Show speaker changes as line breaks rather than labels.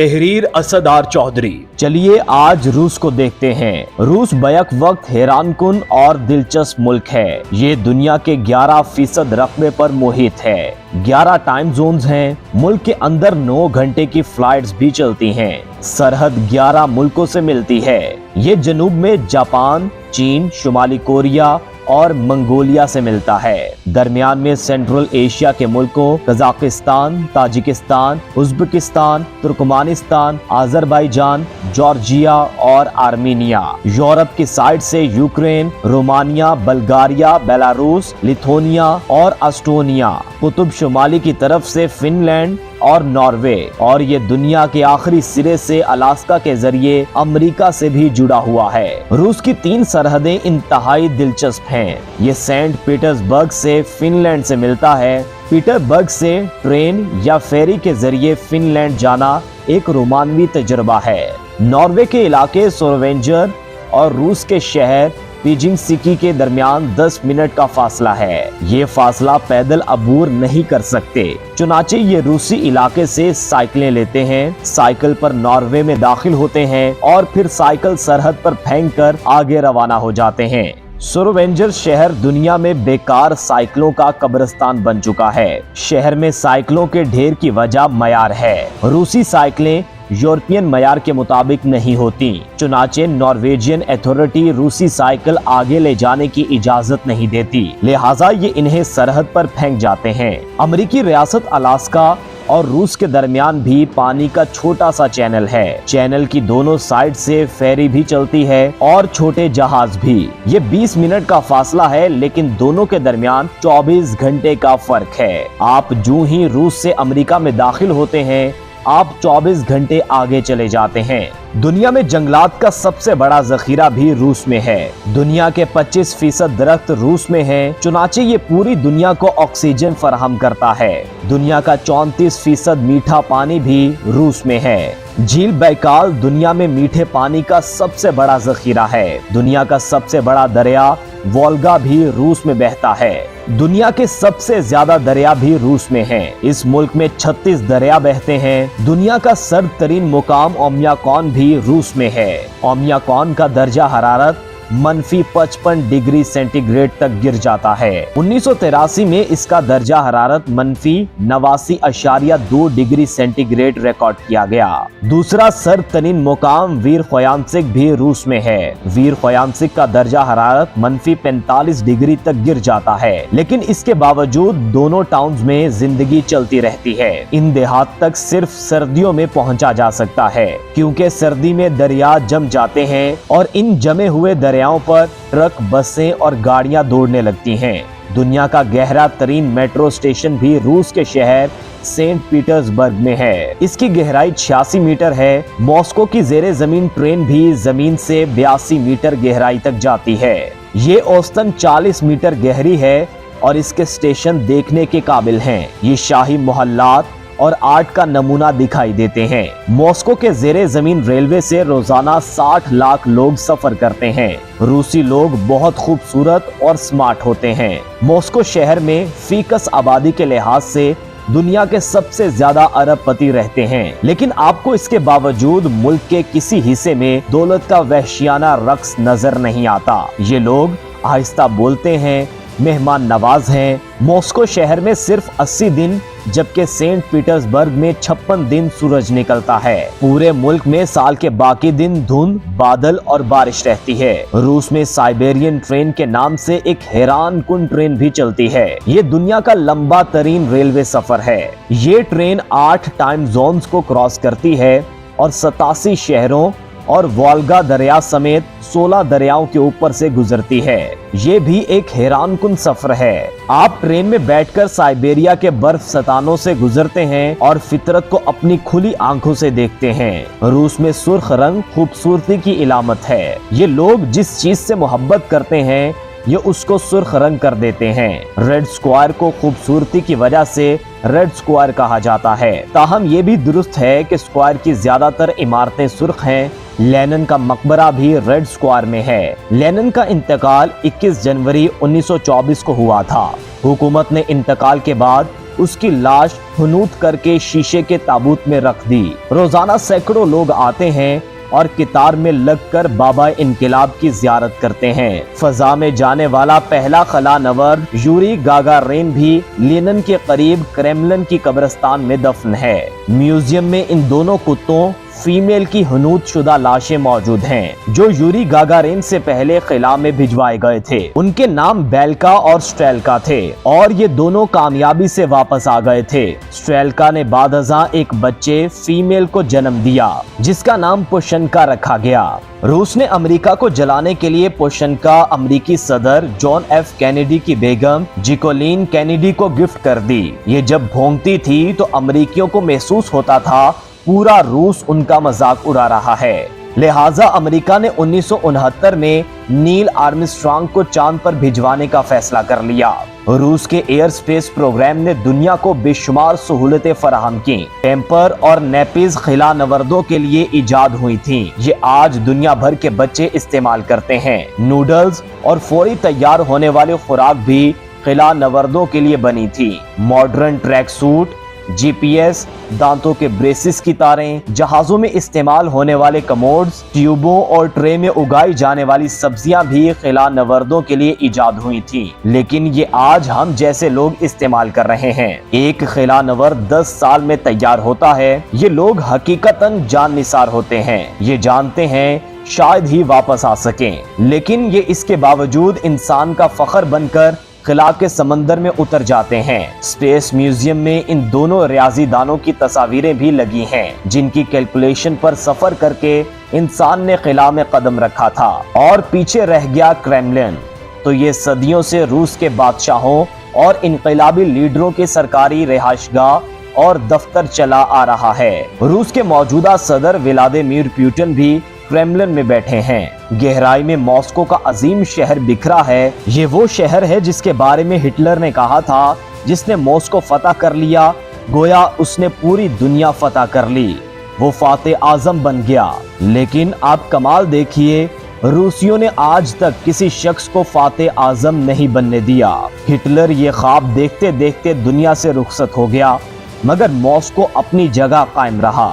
तहरीर असदार चौधरी।
चलिए आज रूस को देखते हैं। रूस बैक वक्त हैरानकुन और दिलचस्प मुल्क है। ये दुनिया के 11% रकबे पर मुहित है। 11 टाइम जोन्स हैं। मुल्क के अंदर 9 घंटे की फ्लाइट्स भी चलती हैं। सरहद 11 मुल्कों से मिलती है। ये जनूब में जापान, चीन, शुमाली कोरिया और मंगोलिया से मिलता है। दरमियान में सेंट्रल एशिया के मुल्कों Kazakhstan, Tajikistan, Uzbekistan, Turkmenistan, Azerbaijan, Georgia और आर्मीनिया। यूरोप की साइड से Ukraine, Romania, Bulgaria, Belarus, Lithuania और एस्टोनिया। कुतुब शुमाली की तरफ से फिनलैंड और नॉर्वे, और ये दुनिया के आखिरी सिरे से अलास्का के जरिए अमेरिका से भी जुड़ा हुआ है। रूस की 3 सरहदें इंतहाई दिलचस्प हैं। ये सेंट पीटर्सबर्ग से फिनलैंड से मिलता है। पीटरबर्ग से ट्रेन या फेरी के जरिए फिनलैंड जाना एक रोमानवी तजुर्बा है। नॉर्वे के इलाके सोरवेंजर और रूस के शहर पिजिंगसिकी के दरमियान 10 मिनट का फासला है। ये फासला पैदल अबूर नहीं कर सकते, चुनाचे ये रूसी इलाके से साइकिलें लेते हैं। साइकिल पर नॉर्वे में दाखिल होते हैं और फिर साइकिल सरहद पर फेंक कर आगे रवाना हो जाते हैं। सोरवेंजर शहर दुनिया में बेकार साइकिलों का कब्रिस्तान बन चुका है। शहर में साइकिलों के ढेर की वजह मयार है। रूसी साइकिलें यूरोपियन मयार के मुताबिक नहीं होती, चुनाचे नॉर्वेजियन अथॉरिटी रूसी साइकिल आगे ले जाने की इजाजत नहीं देती, लिहाजा ये इन्हें सरहद पर फेंक जाते हैं। अमेरिकी रियासत अलास्का और रूस के दरमियान भी पानी का छोटा सा चैनल है। चैनल की दोनों साइड से फेरी भी चलती है और छोटे जहाज भी। ये 20 मिनट का फासला है, लेकिन दोनों के दरमियान 24 घंटे का फर्क है। आप जो ही रूस से अमेरिका में दाखिल होते हैं, आप 24 घंटे आगे चले जाते हैं। दुनिया में जंगलात का सबसे बड़ा जखीरा भी रूस में है। दुनिया के 25% दरख्त रूस में हैं, चुनाचे ये पूरी दुनिया को ऑक्सीजन फराहम करता है। दुनिया का 34% मीठा पानी भी रूस में है। झील बैकाल दुनिया में मीठे पानी का सबसे बड़ा जखीरा है। दुनिया का सबसे बड़ा दरिया वोल्गा भी रूस में बहता है। दुनिया के सबसे ज्यादा दरिया भी रूस में हैं। इस मुल्क में 36 दरिया बहते हैं। दुनिया का सर्द तरीन मुकाम ओमियाकॉन भी रूस में है। ओमियाकॉन का दर्जा हरारत -55 डिग्री सेंटीग्रेड तक गिर जाता है। 1983 में इसका दर्जा हरारत -89.2 डिग्री सेंटीग्रेड रिकॉर्ड किया गया। दूसरा सर्द तरीन मुकाम वीर ख्यामसिक भी रूस में है। वीर ख्यामसिक का दर्जा हरारत -45 डिग्री तक गिर जाता है, लेकिन इसके बावजूद दोनों टाउन्स में जिंदगी चलती रहती है। इन देहात तक सिर्फ सर्दियों में पहुंचा जा सकता है, क्योंकि सर्दी में दरिया जम जाते हैं और इन जमे हुए दरियाओं पर ट्रक, बसें और गाड़ियां दौड़ने लगती हैं। दुनिया का गहरा तरीन मेट्रो स्टेशन भी रूस के शहर सेंट पीटर्सबर्ग में है। इसकी गहराई 86 मीटर है। मॉस्को की जेरे जमीन ट्रेन भी जमीन से 82 मीटर गहराई तक जाती है। ये औसतन 40 मीटर गहरी है और इसके स्टेशन देखने के काबिल हैं। ये शाही मोहल्लात और आर्ट का नमूना दिखाई देते हैं। मॉस्को के जेरे जमीन रेलवे से रोजाना 60 लाख लोग सफर करते हैं। रूसी लोग बहुत खूबसूरत और स्मार्ट होते हैं। मॉस्को शहर में फीकस आबादी के लिहाज से दुनिया के सबसे ज्यादा अरबपति रहते हैं, लेकिन आपको इसके बावजूद मुल्क के किसी हिस्से में दौलत का वहशियाना रक्स नजर नहीं आता। ये लोग आहिस्ता बोलते हैं, मेहमान नवाज हैं। मॉस्को शहर में सिर्फ 80 दिन, जबकि सेंट पीटर्सबर्ग में 56 दिन सूरज निकलता है। पूरे मुल्क में साल के बाकी दिन धुंध, बादल और बारिश रहती है। रूस में साइबेरियन ट्रेन के नाम से एक हैरान कुन ट्रेन भी चलती है। ये दुनिया का लंबा तरीन रेलवे सफर है। ये ट्रेन 8 टाइम जोन्स को क्रॉस करती है और 87 शहरों और वोल्गा दरिया समेत 16 दरियाओं के ऊपर से गुजरती है। ये भी एक हैरानकुन सफर है। आप ट्रेन में बैठकर साइबेरिया के बर्फ सतानों से गुजरते हैं और फितरत को अपनी खुली आंखों से देखते हैं। रूस में सुर्ख रंग खूबसूरती की इलामत है। ये लोग जिस चीज से मोहब्बत करते हैं, ये उसको सुर्ख रंग कर देते हैं। रेड स्क्वायर को खूबसूरती की वजह से रेड स्क्वायर कहा जाता है। ताहम ये भी दुरुस्त है कि स्क्वायर की ज्यादातर इमारतें सुर्ख हैं। लेनिन का मकबरा भी रेड स्क्वायर में है। लेनिन का इंतकाल 21 जनवरी 1924 को हुआ था। हुकूमत ने इंतकाल के बाद उसकी लाश हुनूत करके शीशे के ताबूत में रख दी। रोजाना सैकड़ों लोग आते हैं और कितार में लगकर बाबा इनकलाब की जियारत करते हैं। फजा में जाने वाला पहला खला नवर्द यूरी गागारिन भी लेनिन के करीब क्रेमलिन की कब्रिस्तान में दफन है। म्यूजियम में इन दोनों कुत्तों फीमेल की हुनूत शुदा लाशें मौजूद हैं, जो यूरी गागारिन से पहले खिला में भिजवाए गए थे। उनके नाम बेल्का और स्ट्रेल्का थे और ये दोनों कामयाबी से वापस आ गए थे। स्ट्रेल्का ने बादअज़ां एक बच्चे फीमेल को जन्म दिया, जिसका नाम पुशनका रखा गया। रूस ने अमेरिका को जलाने के लिए पुशनका अमेरिकी सदर जॉन एफ कैनेडी की बेगम जिकोलीन कैनेडी को गिफ्ट कर दी। ये जब भौंकती थी तो अमेरिकियों को महसूस होता था पूरा रूस उनका मजाक उड़ा रहा है। लिहाजा अमेरिका ने 1969 में नील आर्मस्ट्रांग को चांद पर भिजवाने का फैसला कर लिया। रूस के एयर स्पेस प्रोग्राम ने दुनिया को बेशुमार सहूलतें फराहम की। टेम्पर और नेपिज खिला नवर्दों के लिए इजाद हुई थी। ये आज दुनिया भर के बच्चे इस्तेमाल करते हैं। नूडल्स और फौरी तैयार होने वाले खुराक भी खिला नवर्दों के लिए बनी थी। मॉडर्न ट्रैक सूट, जीपीएस, दांतों के ब्रेसिस की तारें, जहाजों में इस्तेमाल होने वाले कमोड्स, ट्यूबों और ट्रे में उगाई जाने वाली सब्जियां भी खिला नवर्दों के लिए इजाद हुई थी, लेकिन ये आज हम जैसे लोग इस्तेमाल कर रहे हैं। एक खिला नवर्द 10 साल में तैयार होता है। ये लोग हकीकतन जान निसार होते हैं। ये जानते हैं शायद ही वापस आ सकें, लेकिन ये इसके बावजूद इंसान का फख्र बनकर खिला के समंदर में उतर जाते हैं। स्पेस म्यूजियम में इन दोनों रियाजी दानों की तस्वीरें भी लगी हैं, जिनकी कैलकुलेशन पर सफर करके इंसान ने खिला में कदम रखा था और पीछे रह गया क्रेमलिन। तो ये सदियों से रूस के बादशाहों और इनकलाबी लीडरों के सरकारी रिहाइशगाह और दफ्तर चला आ रहा है। रूस के मौजूदा सदर व्लादिमीर पुतिन भी क्रेमलिन में बैठे हैं। गहराई में मॉस्को का अजीम शहर बिखरा है। ये वो शहर है जिसके बारे में हिटलर ने कहा था, जिसने मॉस्को फतह कर लिया गोया उसने पूरी दुनिया फतह कर ली। वो फाते आजम बन गया। लेकिन आप कमाल देखिए, रूसियों ने आज तक किसी शख्स को फाते आजम नहीं बनने दिया। हिटलर ये ख्वाब देखते देखते दुनिया से रुखसत हो गया, मगर मॉस्को अपनी जगह कायम रहा।